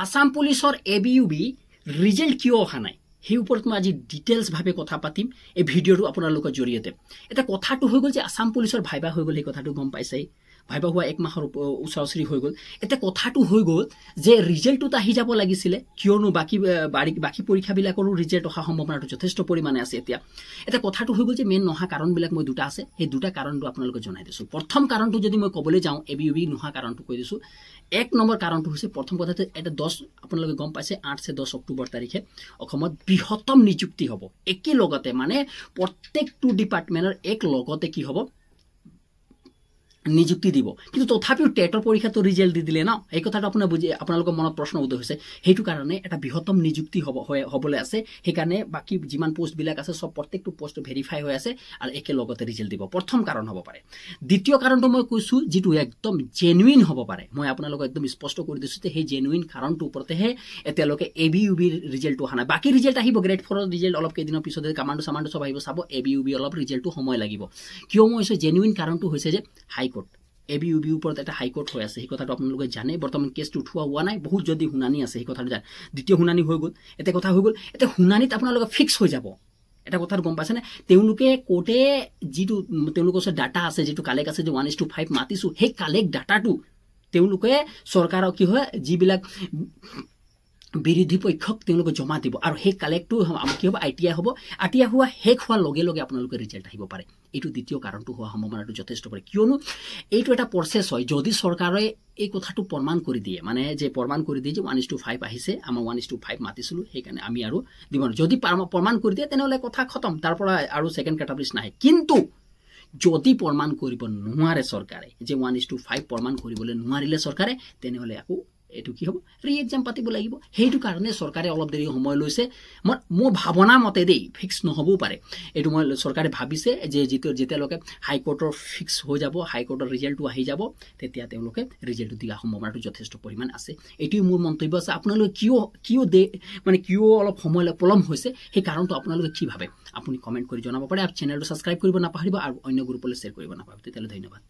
আসাম পুলিচৰ ABUB result কিয় অহা নাই সেই ওপৰত মই আজি ডিটেইলছ ভাৱে কথা পাতিম এই ভিডিঅটো আপোনালোকৰ জৰিয়তে এটা কথাটো হৈ গল যে আসাম পুলিচৰ ভাইবা হৈ গল এই কথাটো গম পাইছে ভাইবা হোৱা এক মাহৰ উচাউচৰি হৈ গল এটা কথাটো হৈ গল যে ৰিজাল্টটো আহি যাব লাগিছিল কিয়নো বাকি পৰীক্ষাবিলাকৰো ৰিজাল্ট অহা সম্ভাৱনাটো যথেষ্ট পৰিমাণে আছে এতিয়া এটা কথাটো হৈ গল যে মেইন নহা কাৰণবিলাক মই দুটা আছে এই দুটা কাৰণটো আপোনালোকক জনাই দিছো প্ৰথম কাৰণটো যদি মই কবলৈ যাওঁ ABUB নহা কাৰণটো কৈ দিছো এক নম্বৰ কাৰণটো হৈছে প্ৰথম কথাটো এটা 10 আপোনালোকে গম পাইছে 8 से 10 অক্টোবৰ তাৰিখে অসমত বৃহত্তম নিযুক্তি হ'ব একে লগতে মানে প্ৰত্যেকটো ডিপাৰ্টমেন্টৰ এক লগতে কি হ'ব নিযুক্তি দিব কিন্তু তথাপিও টেটৰ পৰীক্ষাটো ৰিজাল্ট দি দিলে না এই কথাটো আপোনাৰ বুজি আপোনালোকৰ মনত প্ৰশ্ন উদয় হৈছে হেতু কাৰণে এটা বৃহত্তম নিযুক্তি হ'বলে আছে সেই কাৰণে বাকি যিমান পোষ্ট বিলাক আছে সব প্ৰত্যেকটো পোষ্ট ভেৰিফাই হৈ আছে আৰু একে লগতে ৰিজাল্ট দিব প্ৰথম কাৰণ হ'ব পাৰে দ্বিতীয় কাৰণটো মই কৈছো যেটো একদম জেনুইন হ'ব পাৰে মই আপোনালোকক একদম স্পষ্ট কৰি দিছো যে সেই জেনুইন কাৰণটো ওপৰতেহে এতিয়ালৈকে ABUB ৰিজাল্টটো অহা নাই বাকি ৰিজাল্ট আহিব গ্ৰেড 4 ৰ ৰিজাল্ট অলপ কেইদিনৰ পিছতে কমান্ডো সামান্ডো সব আহিব চাব ABUB অলপ ৰিজাল্টটো সময় লাগিব কিয় মই কৈছো জেনুইন কাৰণটো হৈছে যে হাইকোৰ্ট ABUB ওপৰত এটা হাইকোৰ্ট হৈ আছে এই কথাটো আপোনালোকে জানে বৰ্তমান কেছটো উঠোৱা হোৱা নাই বহুত যদি শুনানি আছে এই কথাটো জানে দ্বিতীয় শুনানি হৈ গল এটা কথা হৈ গল এটা শুনানিত আপোনালোকে ফিক্স হৈ যাব এটা কথা গম পাইছে না তেওঁলোকে কোটে যেটো তেওঁলোকৰ ডাটা আছে যেটো কালেক্ট আছে যে 1:5 মাতিছো সেই কালেক্ট ডাটাটো তেওঁলোকে চৰকাৰক কি হয় যিবিলাক বিৰোধী পক্ষক তেওঁলোকে জমা দিব আৰু সেই কালেক্টটো কি হ'ব আইটিআই হ'ব আইটিআই হোৱা শেষ হোৱাৰ লগে লগে আপোনালোকৰ ৰিজাল্ট আহিব পাৰে এইটো দ্বিতীয় কাৰণটো হোৱা সম্ভাৱনাটো যথেষ্ট পাৰে কিয়নো এইটো এটা প্ৰসেছ হয় যদি চৰকাৰে এই কথাটো প্ৰমাণ কৰি দিয়ে মানে যে প্ৰমাণ কৰি দিয়ে যে 1:5 আহিছে আমাৰ 1:5 মাতিছিলো সেই কাৰণে আমি আৰু দিব যদি প্ৰমাণ কৰি দিয়ে তেনেহলে কথা খতম তাৰ পৰা আৰু সেকেন্ড ক্যাটাগৰী নাই কিন্তু যদি প্ৰমাণ কৰিব নোৱাৰে চৰকাৰে যে 1:5 প্ৰমাণ কৰিবলৈ নোৱাৰিলে চৰকাৰে তেনেহলে আকৌ এটো কি হ'ব ৰি এক্সাম পাতিব লাগিব হেতু কাৰণে চৰকাৰে অলপ দেৰি সময় লৈছে মই ভাবনা মতে দেই ফিক্স নহবও পাৰে এটো মই চৰকাৰে ভাবিছে যে যেতিয়ালৈকে হাইকোৰ্টৰ ফিক্স হৈ যাব হাইকোৰ্টৰ ৰিজাল্টটো আহি যাব তেতিয়া তেওঁলোকে ৰিজাল্টটো দিয়া সম্ভাৱনাটো যথেষ্ট পৰিমাণ আছে এটি মোৰ মন্তব্য আছে আপোনালোকে কিয় অলপ সময় পলম হৈছে সেই কাৰণটো আপোনালোকে কি ভাবে আপুনি কমেন্ট কৰি জনাব পাৰে আৰু চেনেলটো সাবস্ক্ৰাইব কৰিব নাপাহৰিব আৰু অন্য গ্ৰুপলৈ শ্বেয়াৰ কৰিব নাপাহৰিব তেতিয়ালৈ ধন্যবাদ